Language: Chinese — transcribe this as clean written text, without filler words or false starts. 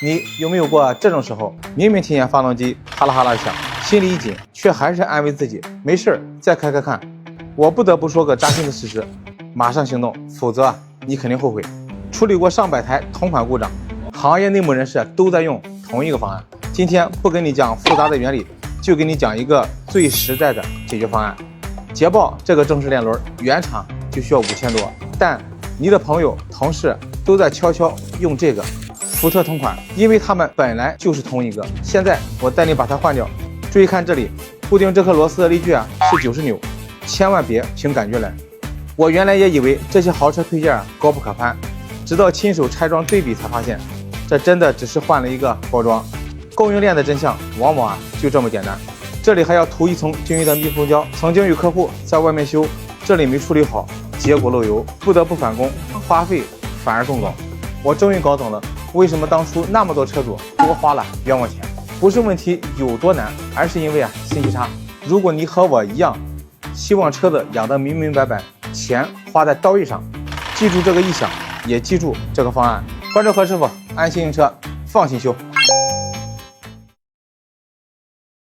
你有没有过这种时候，明明听见发动机哈啦哈啦响，心里一紧，却还是安慰自己没事儿，再开开看。我不得不说个扎心的事实，马上行动，否则你肯定后悔。处理过上百台同款故障，行业内幕人士都在用同一个方案。今天不跟你讲复杂的原理，就给你讲一个最实在的解决方案。捷豹这个正时链轮原厂就需要5000多，但你的朋友、同事都在悄悄用这个福特同款，因为他们本来就是同一个。现在我带你把它换掉。注意看这里，固定这颗螺丝的力矩是90扭，千万别凭感觉来。我原来也以为这些豪车配件高不可攀，直到亲手拆装对比才发现，这真的只是换了一个包装。供应链的真相往往就这么简单。这里还要涂一层均匀的密封胶，曾经有客户在外面修，这里没处理好，结果漏油，不得不返工，花费反而更高。我终于搞懂了，为什么当初那么多车主多花了冤枉钱。不是问题有多难，而是因为信息差。如果你和我一样，希望车子养得明明白白，钱花在刀刃上，记住这个意向，也记住这个方案。关注何师傅，安心用车，放心修。